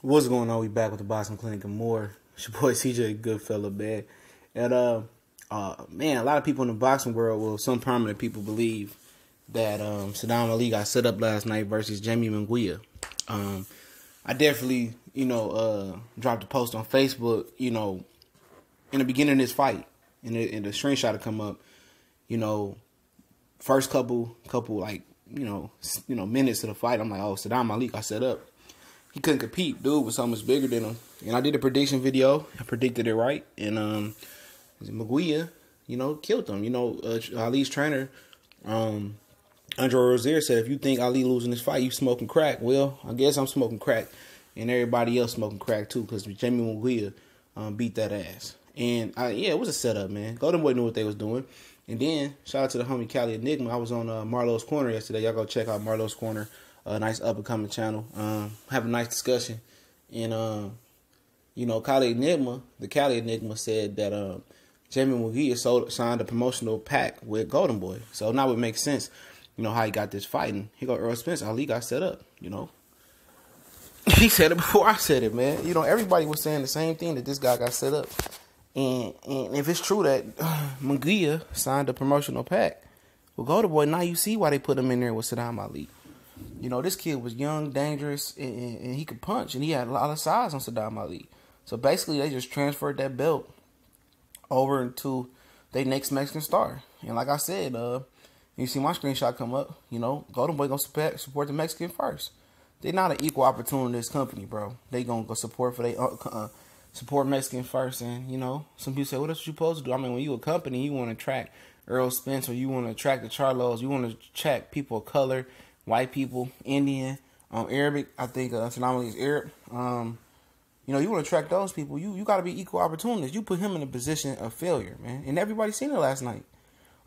What's going on? We back with the Boxing Clinic and more. It's your boy CJ Goodfella, man. And man, a lot of people in the boxing world, well, some prominent people believe that Sadam Ali got set up last night versus Jaime Munguia. I definitely, dropped a post on Facebook, in the beginning of this fight, and the screenshot to come up, first couple like, minutes of the fight, I'm like, oh, Sadam Ali got set up. He couldn't compete. Dude was so much bigger than him. And I did a prediction video. I predicted it right. And Munguia, killed him. Ali's trainer, Andre Rozier, said, if you think Ali losing this fight, you smoking crack. Well, I guess I'm smoking crack. And everybody else smoking crack too, because Jaime Munguia beat that ass. And it was a setup, man. Golden Boy knew what they was doing. And then, shout out to the homie Cali Enigma. I was on Marlo's Corner yesterday. Y'all go check out Marlo's Corner. A nice up-and-coming channel. Have a nice discussion. And, Cali Enigma said that Jaime Munguia signed a promotional pack with Golden Boy. So now it makes sense, how he got this fighting. He got Earl Spence. Ali got set up, He said it before I said it, man. Everybody was saying the same thing, that this guy got set up. And if it's true that Munguia signed a promotional pack with Golden Boy, now you see why they put him in there with Sadam Ali. This kid was young, dangerous, and he could punch, and he had a lot of size on Sadam Ali. So basically, they just transferred that belt over into their next Mexican star. And like I said, you see my screenshot come up, Golden Boy gonna support the Mexican first. They're not an equal opportunist company, bro. They gonna go support Mexican first. And, some people say, well, that's what you supposed to do. I mean, when you a company, you want to attract Earl Spence, or you want to attract the Charlos, you want to attract people of color, white people, Indian, Arabic. I think Sadam Ali is Arab. You want to attract those people. You got to be equal opportunists. You put him in a position of failure, man. And everybody seen it last night.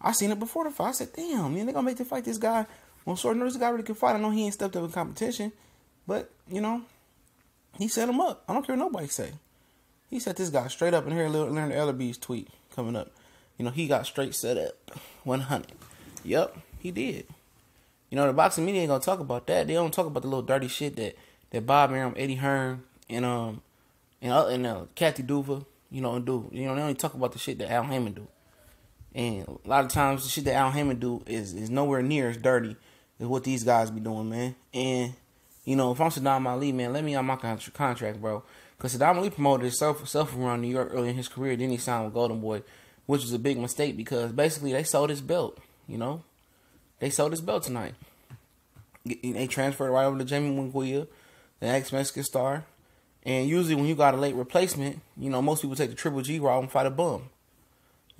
I seen it before the fight. I said, damn, man, they going to make the fight this guy. Well, sort of, this guy really can fight. I know he ain't stepped up in competition. But, he set him up. I don't care what nobody say. He set this guy straight up. And here, learn the Ellerby's tweet coming up. He got straight set up. 100. Yep, he did. The boxing media ain't gonna talk about that. They don't talk about the little dirty shit that Bob Arum, Eddie Hearn, and Kathy Duva, do. They only talk about the shit that Al Heyman do. And a lot of times the shit that Al Heyman do is nowhere near as dirty as what these guys be doing, man. And if I'm Sadam Ali, man, let me on my contract, bro. Because Sadam Ali promoted himself around New York early in his career. Then he signed with Golden Boy, which was a big mistake because basically they sold his belt. They sold his belt tonight. They transferred right over to Jaime Munguia, the ex-Mexican star. And usually when you got a late replacement, most people take the Triple G route and fight a bum.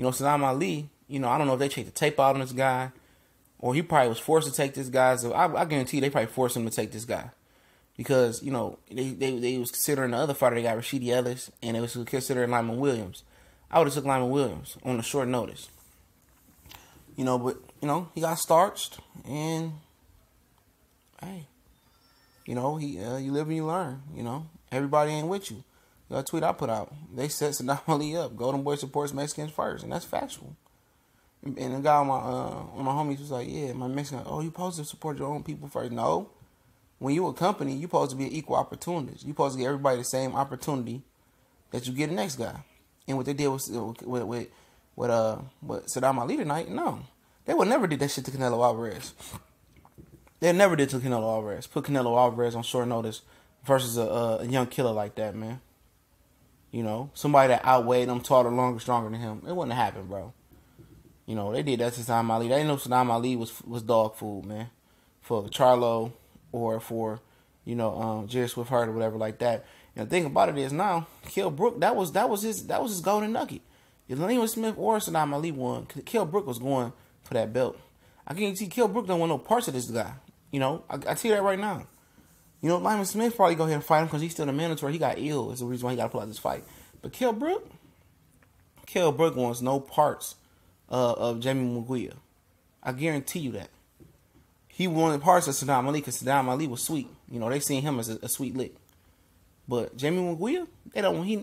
Sadam Ali, I don't know if they checked the tape out on this guy, or he probably was forced to take this guy. So I guarantee you they probably forced him to take this guy. Because, they was considering the other fighter. They got Rashidi Ellis, and they was considering Lyman Williams. I would have took Lyman Williams on a short notice. But, he got starched, and, hey, you live and you learn, Everybody ain't with you. A tweet I put out, they set Sadam Ali up. Golden Boy supports Mexicans first, and that's factual. And the guy on my homies was like, yeah, my Mexican, you supposed to support your own people first. No. When you a company, you supposed to be an equal opportunist. You supposed to give everybody the same opportunity that you get the next guy. And what they did with Sadam Ali tonight, no. They would never did that shit to Canelo Alvarez. They never did to Canelo Alvarez. Put Canelo Alvarez on short notice versus a young killer like that, man. Somebody that outweighed him, taller, longer, stronger than him. It wouldn't happen, bro. They did that to Sadam Ali. They know Sadam Ali was dog food, man. For Charlo or for, Jerry Swift Hurt or whatever like that. And the thing about it is now, Kell Brook, that was his golden nugget. If Leon Smith or Sadam Ali won, Kell Brook was going for that belt. I guarantee Kell Brook don't want no parts of this guy. I tell you that right now. Lyman Smith probably go ahead and fight him because he's still the mandatory. He got ill. Is the reason why he got to pull out this fight. But Kell Brook wants no parts of Jaime Munguia. I guarantee you that. He wanted parts of Sadam Ali because Sadam Ali was sweet. They seen him as a sweet lick. But Jaime Munguia,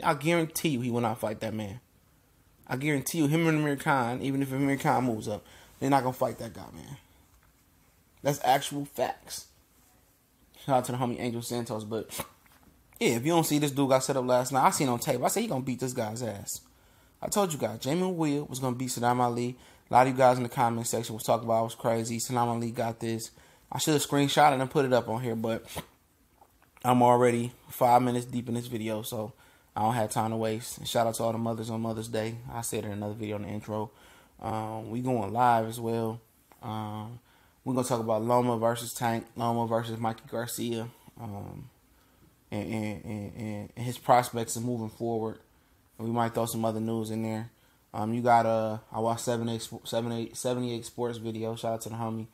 I guarantee you he will not fight that man. I guarantee you him and Amir Khan, even if Amir Khan moves up, they're not going to fight that guy, man. That's actual facts. Shout out to the homie Angel Santos. But Yeah, if you don't see this dude got set up last night, I seen on tape. I said he gonna beat this guy's ass. I told you guys, Jaime Munguia was gonna beat Sadam Ali. A lot of you guys in the comment section was talking about I was crazy. Sadam Ali got this. I should have screenshot it and put it up on here, but I'm already 5 minutes deep in this video, so I don't have time to waste. And shout out to all the mothers on Mother's Day. I said it in another video in the intro. We going live as well. We're gonna talk about Loma versus Tank, Loma versus Mikey Garcia, and his prospects of moving forward. And we might throw some other news in there. You got I watched 78 Sports video. Shout out to the homie,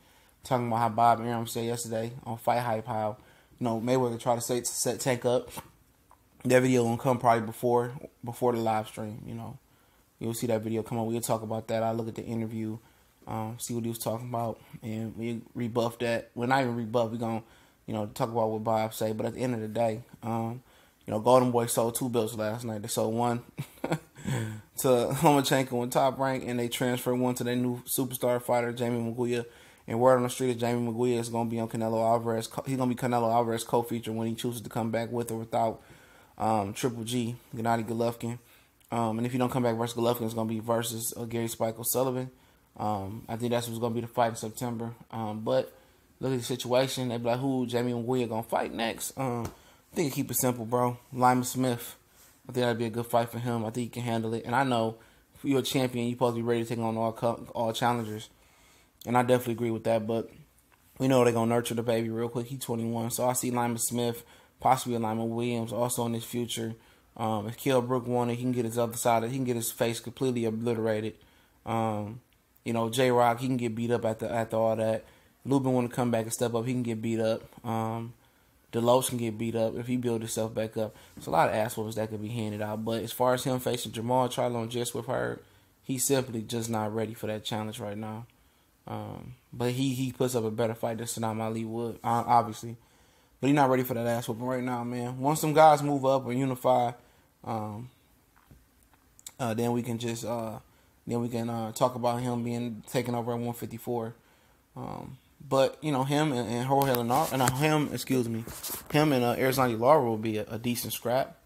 talking about how Bob Arum said yesterday on Fight Hype how Mayweather tried to set Tank up. That video gonna come probably before the live stream. You'll see that video come on. We'll talk about that. I'll look at the interview, see what he was talking about, and we rebuff that. Well, not even rebuff. We're gonna talk about what Bob say. But at the end of the day, Golden Boy sold 2 belts last night. They sold one to Lomachenko in Top Rank, and they transferred one to their new superstar fighter, Jaime Munguia. And word on the street is Jaime Munguia is going to be on Canelo Alvarez. He's going to be Canelo Alvarez co-feature when he chooses to come back with or without Triple G, Gennady Golovkin. And if he don't come back versus Golovkin, it's going to be versus Gary Spike O'Sullivan. I think that's what's going to be the fight in September. But look at the situation. They be like, who Jaime Munguia going to fight next? I think keep it simple, bro. Lyman Smith. I think that'd be a good fight for him. I think he can handle it. And I know if you're a champion, you're supposed to be ready to take on all challengers. And I definitely agree with that. But we know they're going to nurture the baby real quick. He's 21. So I see Lyman Smith, possibly Lyman Williams, also in his future. If Kell Brook wanted, he can get his other side. He can get his face completely obliterated. J-Rock, he can get beat up after all that. Lubin want to come back and step up. He can get beat up. Delos can get beat up if he builds himself back up. It's a lot of ass whoopers that could be handed out. But as far as him facing Jamal Charlo and Jess with her, he's simply just not ready for that challenge right now. But he puts up a better fight than Sadam Ali would, obviously. But he's not ready for that ass whooping right now, man. Once some guys move up and unify, then we can just talk about him being taken over at 154. But him and Jorge Lenar, him and Arizona Lara will be a decent scrap.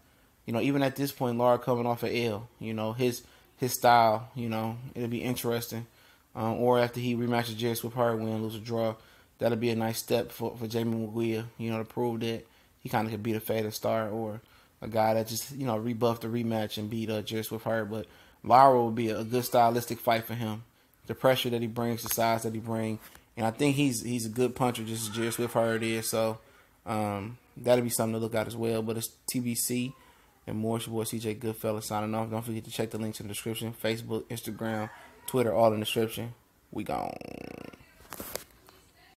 Even at this point, Lara coming off an L. His style. It'll be interesting. Or after he rematches Jess with her, win, lose, or draw, that'll be a nice step for Jaime Munguia. To prove that he kind of could beat a faded star or a guy that just rebuffed the rematch and beat Jess with her. But Lara will be a good stylistic fight for him. The pressure that he brings, the size that he brings. And I think he's a good puncher, just as Jess with her it is. So that'll be something to look at as well. But it's TBC and more. It's your boy CJ Goodfella signing off. Don't forget to check the links in the description. Facebook, Instagram, Twitter, all in the description. We gone.